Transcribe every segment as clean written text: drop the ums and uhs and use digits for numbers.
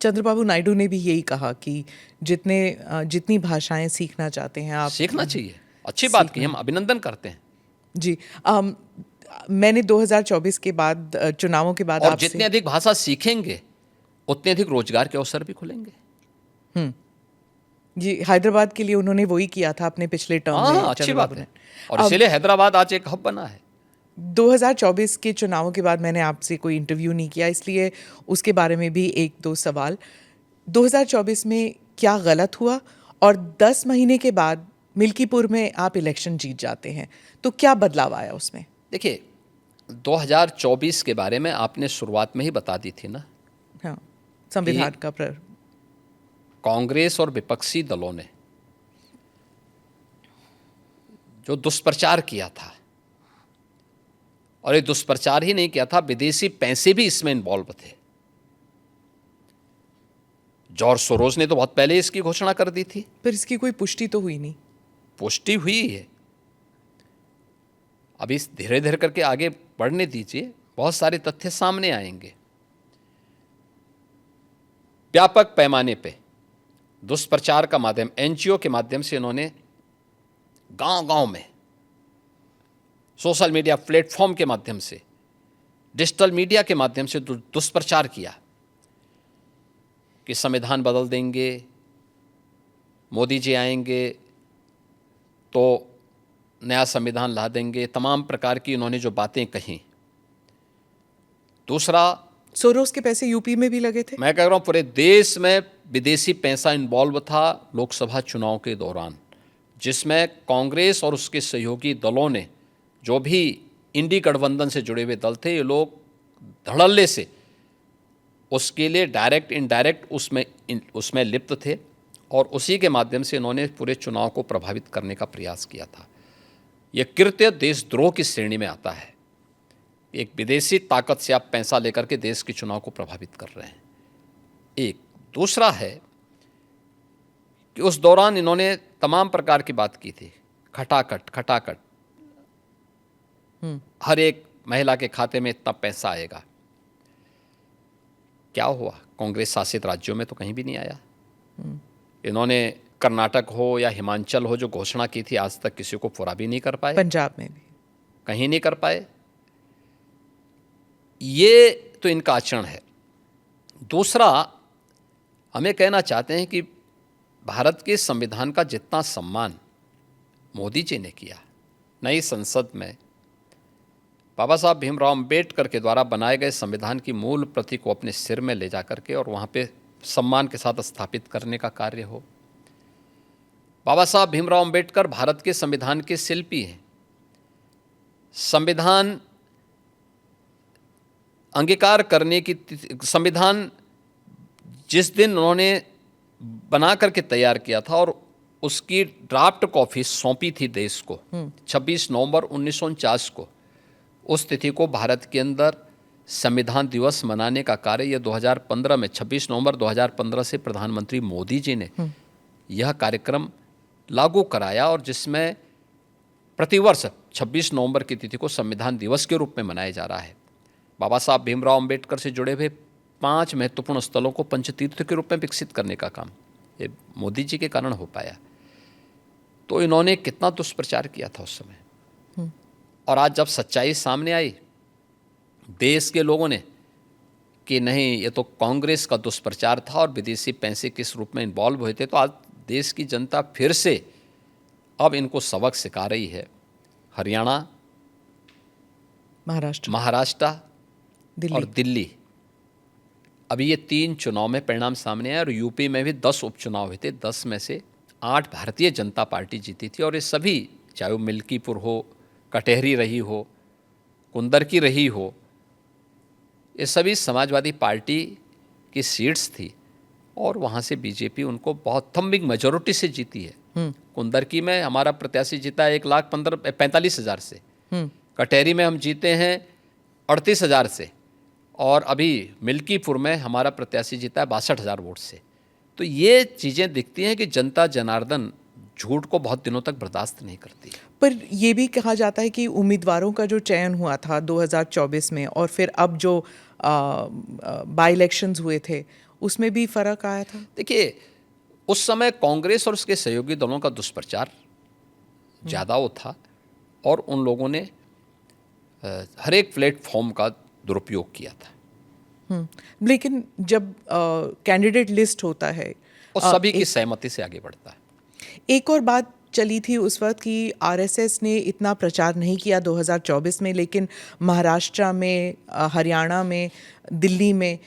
चंद्रबाबू नायडू ने भी यही कहा कि जितनी भाषाएं सीखना चाहते हैं आप सीखना चाहिए, अच्छी बात की, सीखना हम अभिनंदन करते हैं। जी। मैंने 2024 के बाद चुनावों के बाद और आपसे जितने अधिक भाषा सीखेंगे उतने अधिक रोजगार के अवसर भी खुलेंगे। जी, हैदराबाद के लिए उन्होंने वही किया था अपने पिछले टर्म हाँ में, हाँ, अच्छी चंद्रबाबू बात ने। है। और अब इसीलिए हैदराबाद आज एक हब बना है। 2024 के चुनावों के बाद मैंने आपसे कोई इंटरव्यू नहीं किया, इसलिए उसके बारे में भी एक दो सवाल। 2024 में क्या गलत हुआ, और 10 महीने के बाद मिल्कीपुर में आप इलेक्शन जीत जाते हैं, तो क्या बदलाव आया उसमें? देखिए, 2024 के बारे में आपने शुरुआत में ही बता दी थी ना हाँ, कि संविधान का कांग्रेस और विपक्षी दलों ने जो दुष्प्रचार किया था, और ये दुष्प्रचार ही नहीं किया था, विदेशी पैसे भी इसमें इन्वॉल्व थे। जॉर्ज सोरोस ने तो बहुत पहले इसकी घोषणा कर दी थी। पर इसकी कोई पुष्टि तो हुई नहीं। पुष्टि हुई है, अभी धीरे धीरे करके आगे बढ़ने दीजिए, बहुत सारे तथ्य सामने आएंगे। व्यापक पैमाने पे दुष्प्रचार का माध्यम, एनजीओ के माध्यम से इन्होंने गांव-गांव में, सोशल मीडिया प्लेटफॉर्म के माध्यम से, डिजिटल मीडिया के माध्यम से दुष्प्रचार किया कि संविधान बदल देंगे, मोदी जी आएंगे तो नया संविधान ला देंगे, तमाम प्रकार की इन्होंने जो बातें कहीं। दूसरा, सोरोस के पैसे यूपी में भी लगे थे। मैं कह रहा हूँ पूरे देश में विदेशी पैसा इन्वॉल्व था लोकसभा चुनाव के दौरान, जिसमें कांग्रेस और उसके सहयोगी दलों ने, जो भी इंडी गठबंधन से जुड़े हुए दल थे, ये लोग धड़ल्ले से उसके लिए डायरेक्ट इनडायरेक्ट उसमें लिप्त थे, और उसी के माध्यम से इन्होंने पूरे चुनाव को प्रभावित करने का प्रयास किया था। यह कृत्य देशद्रोह की श्रेणी में आता है। एक विदेशी ताकत से आप पैसा लेकर के देश के चुनाव को प्रभावित कर रहे हैं, एक। दूसरा है कि उस दौरान इन्होंने तमाम प्रकार की बात की थी, खटाखट हर एक महिला के खाते में इतना पैसा आएगा। क्या हुआ? कांग्रेस शासित राज्यों में तो कहीं भी नहीं आया। इन्होंने कर्नाटक हो या हिमाचल हो जो घोषणा की थी, आज तक किसी को पूरा भी नहीं कर पाए। पंजाब में भी कहीं नहीं कर पाए। ये तो इनका आचरण है। दूसरा, हमें कहना चाहते हैं कि भारत के संविधान का जितना सम्मान मोदी जी ने किया, नई संसद में बाबा साहब भीमराव अंबेडकर के द्वारा बनाए गए संविधान की मूल प्रति को अपने सिर में ले जा करके और वहाँ पे सम्मान के साथ स्थापित करने का कार्य हो। बाबा साहब भीमराव अंबेडकर भारत के संविधान के शिल्पी हैं। संविधान अंगीकार करने की संविधान जिस दिन उन्होंने बना करके तैयार किया था और उसकी ड्राफ्ट कॉपी सौंपी थी देश को 26 नवंबर 1949 को, उस तिथि को भारत के अंदर संविधान दिवस मनाने का कार्य यह 2015 में 26 नवंबर 2015 से प्रधानमंत्री मोदी जी ने यह कार्यक्रम लागू कराया, और जिसमें प्रतिवर्ष 26 नवंबर की तिथि को संविधान दिवस के रूप में मनाया जा रहा है। बाबा साहब भीमराव अंबेडकर से जुड़े हुए 5 महत्वपूर्ण स्थलों को पंचतीर्थ के रूप में विकसित करने का काम ये मोदी जी के कारण हो पाया। तो इन्होंने कितना दुष्प्रचार किया था उस समय, और आज जब सच्चाई सामने आई देश के लोगों ने कि नहीं, ये तो कांग्रेस का दुष्प्रचार था और विदेशी पैसे किस रूप में इन्वॉल्व हुए थे, तो आज देश की जनता फिर से अब इनको सबक सिखा रही है। हरियाणा, महाराष्ट्र और दिल्ली, अभी ये 3 चुनाव में परिणाम सामने आए, और यूपी में भी 10 उपचुनाव हुए थे। 10 में से 8 भारतीय जनता पार्टी जीती थी, और ये सभी, चाहे वो मिल्कीपुर हो, कटेहरी रही हो, कुंदरकी रही हो, ये सभी समाजवादी पार्टी की सीट्स थी, और वहाँ से बीजेपी उनको बहुत थम्बिंग मेजॉरिटी से जीती है। कुंदरकी में हमारा प्रत्याशी जीता है 1,45,000 से, कटेहरी में हम जीते हैं 38,000 से, और अभी मिल्कीपुर में हमारा प्रत्याशी जीता है 62,000 वोट से। तो ये चीज़ें दिखती हैं कि जनता जनार्दन झूठ को बहुत दिनों तक बर्दाश्त नहीं करती। पर ये भी कहा जाता है कि उम्मीदवारों का जो चयन हुआ था 2024 में, और फिर अब जो बाई इलेक्शंस हुए थे, उसमें भी फर्क आया था? देखिए, उस समय कांग्रेस और उसके सहयोगी दलों का दुष्प्रचार ज़्यादा वो था और उन लोगों ने हर एक प्लेटफॉर्म का दुरुपयोग किया था लेकिन जब कैंडिडेट लिस्ट होता है, और सभी की एक सहमति से आगे बढ़ता है। एक और बात चली थी उस वक्त कि आरएसएस ने इतना प्रचार नहीं किया 2024 में, लेकिन महाराष्ट्र में, हरियाणा में, दिल्ली में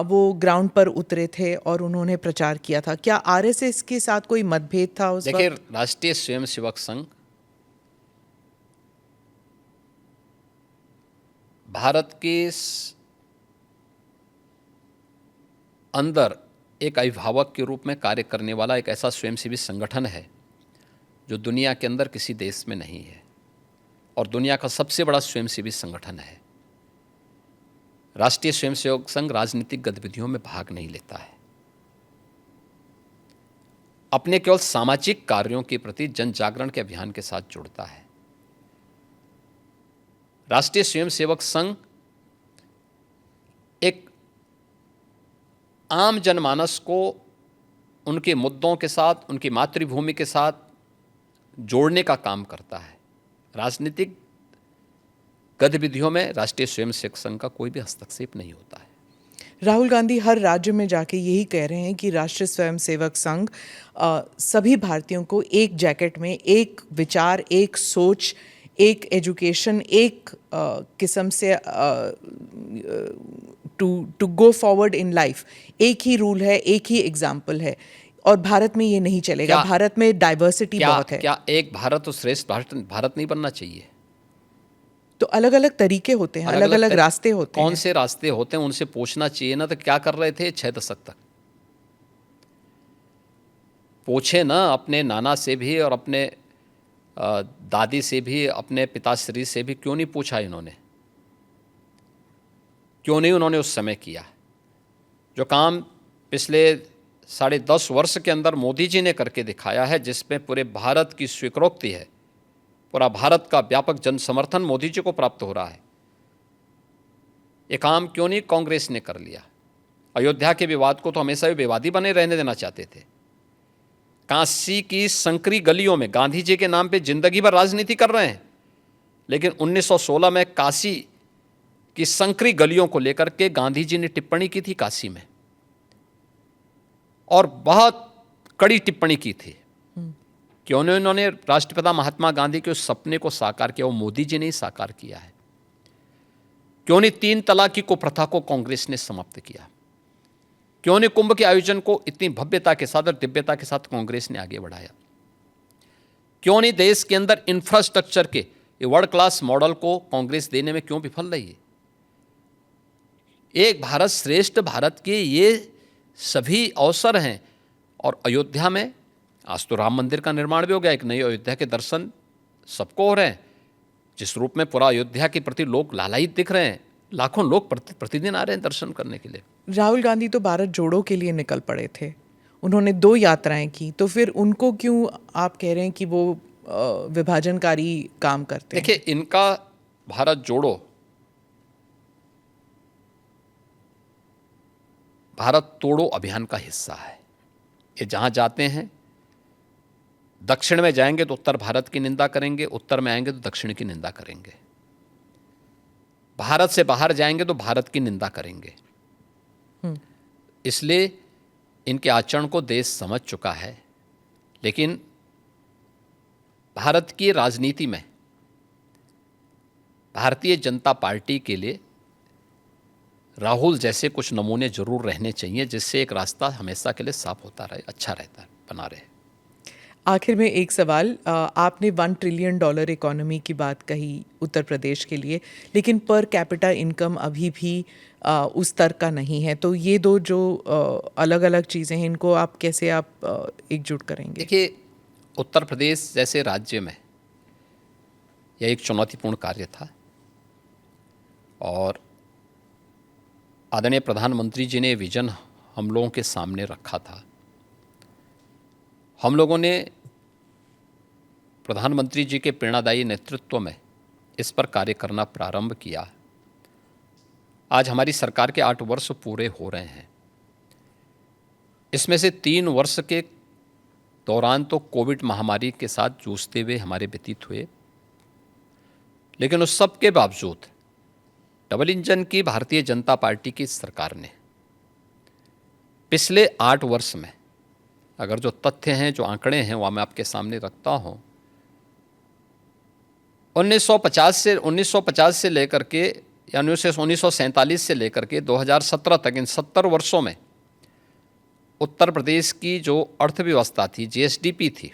वो ग्राउंड पर उतरे थे और उन्होंने प्रचार किया था। क्या आरएसएस के साथ कोई मतभेद था उस देखिए, वक्त? राष्ट्रीय स्वयंसेवक संघ भारत के अंदर एक अभिभावक के रूप में कार्य करने वाला एक ऐसा स्वयंसेवी संगठन है जो दुनिया के अंदर किसी देश में नहीं है और दुनिया का सबसे बड़ा स्वयंसेवी संगठन है। राष्ट्रीय स्वयंसेवक संघ राजनीतिक गतिविधियों में भाग नहीं लेता है, अपने केवल सामाजिक कार्यों के प्रति जन जागरण के अभियान के साथ जुड़ता है। राष्ट्रीय स्वयंसेवक संघ एक आम जनमानस को उनके मुद्दों के साथ, उनकी मातृभूमि के साथ जोड़ने का काम करता है। राजनीतिक गतिविधियों में राष्ट्रीय स्वयंसेवक संघ का कोई भी हस्तक्षेप नहीं होता है। राहुल गांधी हर राज्य में जाके यही कह रहे हैं कि राष्ट्रीय स्वयंसेवक संघ सभी भारतीयों को एक जैकेट में, एक विचार, एक सोच, एक एजुकेशन, एक किस्म से to go forward in life, एक ही रूल है, एक ही एग्जाम्पल है। और भारत में ये नहीं चलेगा। भारत में डाइवर्सिटी बहुत है। क्या एक भारत और श्रेष्ठ भारत नहीं बनना चाहिए? तो अलग अलग तरीके होते हैं, अलग अलग रास्ते होते हैं। कौन से रास्ते होते हैं उनसे पूछना चाहिए ना। तो क्या कर रहे थे 6 दशक तक? पूछे ना अपने नाना से भी और अपने दादी से भी, अपने पिताश्री से भी। क्यों नहीं पूछा इन्होंने? क्यों नहीं उन्होंने उस समय किया जो काम पिछले 10.5 वर्ष के अंदर मोदी जी ने करके दिखाया है, जिसमें पूरे भारत की स्वीकृति है, पूरा भारत का व्यापक जन समर्थन मोदी जी को प्राप्त हो रहा है। ये काम क्यों नहीं कांग्रेस ने कर लिया? अयोध्या के विवाद को तो हमेशा भी विवादी बने रहने देना चाहते थे। काशी की संकरी गलियों में गांधी जी के नाम पे जिंदगी भर राजनीति कर रहे हैं, लेकिन 1916 में काशी की संकरी गलियों को लेकर के गांधी जी ने टिप्पणी की थी काशी में, और बहुत कड़ी टिप्पणी की थी। क्यों नहीं उन्होंने राष्ट्रपिता महात्मा गांधी के उस सपने को साकार किया? वो मोदी जी ने ही साकार किया है। क्यों नहीं 3 तलाक की कुप्रथा को कांग्रेस ने समाप्त किया? क्यों नहीं कुंभ के आयोजन को इतनी भव्यता के साथ और दिव्यता के साथ कांग्रेस ने आगे बढ़ाया? क्यों नहीं देश के अंदर इंफ्रास्ट्रक्चर के वर्ल्ड क्लास मॉडल को कांग्रेस देने में क्यों विफल रही है? एक भारत श्रेष्ठ भारत के ये सभी अवसर हैं। और अयोध्या में आज तो राम मंदिर का निर्माण भी हो गया, एक नई अयोध्या के दर्शन सबको हो रहे हैं, जिस रूप में पूरा अयोध्या के प्रति लोग लालायित दिख रहे हैं। लाखों लोग प्रतिदिन आ रहे हैं दर्शन करने के लिए। राहुल गांधी तो भारत जोड़ो के लिए निकल पड़े थे, उन्होंने 2 यात्राएं की, तो फिर उनको क्यों आप कह रहे हैं कि वो विभाजनकारी काम करते हैं? देखिए, इनका भारत जोड़ो भारत तोड़ो अभियान का हिस्सा है। ये जहाँ जाते हैं, दक्षिण में जाएंगे तो उत्तर भारत की निंदा करेंगे, उत्तर में आएंगे तो दक्षिण की निंदा करेंगे, भारत से बाहर जाएंगे तो भारत की निंदा करेंगे। इसलिए इनके आचरण को देश समझ चुका है। लेकिन भारत की राजनीति में भारतीय जनता पार्टी के लिए राहुल जैसे कुछ नमूने जरूर रहने चाहिए, जिससे एक रास्ता हमेशा के लिए साफ होता रहे, अच्छा रहता है, बना रहे। आखिर में एक सवाल, आपने $1 ट्रिलियन इकोनॉमी की बात कही उत्तर प्रदेश के लिए, लेकिन पर कैपिटा इनकम अभी भी उस स्तर का नहीं है। तो ये दो जो अलग अलग चीज़ें हैं, इनको आप कैसे एकजुट करेंगे? देखिए, उत्तर प्रदेश जैसे राज्य में यह एक चुनौतीपूर्ण कार्य था और आदरणीय प्रधानमंत्री जी ने विजन हम लोगों के सामने रखा था। हम लोगों ने प्रधानमंत्री जी के प्रेरणादायी नेतृत्व में इस पर कार्य करना प्रारंभ किया। आज हमारी सरकार के 8 वर्ष पूरे हो रहे हैं। इसमें से 3 वर्ष के दौरान तो कोविड महामारी के साथ जूझते हुए हमारे व्यतीत हुए, लेकिन उस सब के बावजूद डबल इंजन की भारतीय जनता पार्टी की सरकार ने पिछले 8 वर्ष में, अगर जो तथ्य हैं, जो आंकड़े हैं, वो मैं आपके सामने रखता हूं, 1950 से लेकर के या 1947 से लेकर के 2017 तक, इन 70 वर्षों में उत्तर प्रदेश की जो अर्थव्यवस्था थी, जीएसडीपी थी,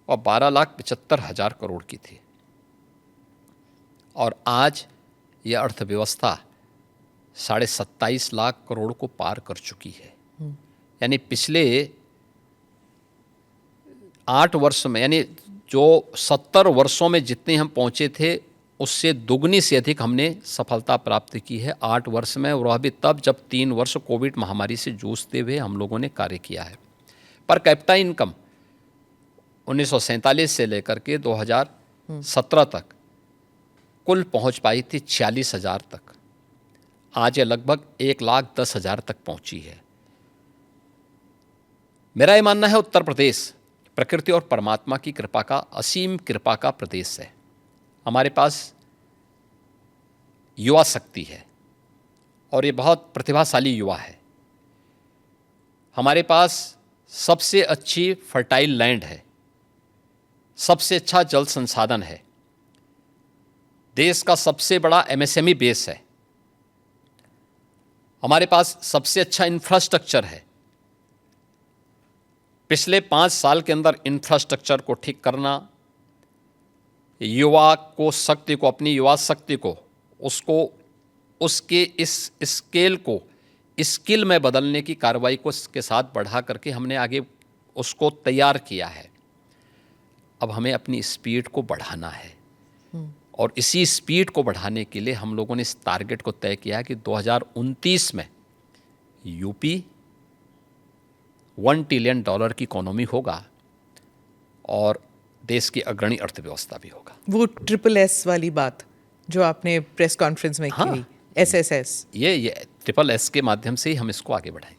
वह 12,75,000 करोड़ की थी। और आज ये अर्थव्यवस्था 27.5 लाख करोड़ को पार कर चुकी है। यानी पिछले 8 वर्ष में, यानी जो 70 वर्षों में जितने हम पहुंचे थे, उससे दुगनी से अधिक हमने सफलता प्राप्त की है 8 वर्ष में, और वह भी तब जब 3 वर्ष कोविड महामारी से जूझते हुए हम लोगों ने कार्य किया है। पर कैपिटा इनकम 1947 से लेकर के 2017 तक कुल पहुंच पाई थी 46,000 तक। आज ये लगभग 1,10,000 तक पहुंची है। मेरा ये मानना है, उत्तर प्रदेश प्रकृति और परमात्मा की कृपा का, असीम कृपा का प्रदेश है। हमारे पास युवा शक्ति है और ये बहुत प्रतिभाशाली युवा है। हमारे पास सबसे अच्छी फर्टाइल लैंड है, सबसे अच्छा जल संसाधन है, देश का सबसे बड़ा एमएसएमई बेस है, हमारे पास सबसे अच्छा इंफ्रास्ट्रक्चर है। पिछले 5 साल के अंदर इंफ्रास्ट्रक्चर को ठीक करना, युवा को शक्ति को, अपनी युवा शक्ति को, उसको उसके इस स्केल को स्किल में बदलने की कार्रवाई को इसके साथ बढ़ा करके हमने आगे उसको तैयार किया है। अब हमें अपनी स्पीड को बढ़ाना है, और इसी स्पीड को बढ़ाने के लिए हम लोगों ने इस टारगेट को तय किया कि 2029 में यूपी $1 ट्रिलियन की इकोनॉमी होगा और देश की अग्रणी अर्थव्यवस्था भी होगा। वो SSS वाली बात जो आपने प्रेस कॉन्फ्रेंस में की, SSS, ये SSS के माध्यम से ही हम इसको आगे बढ़ाएंगे।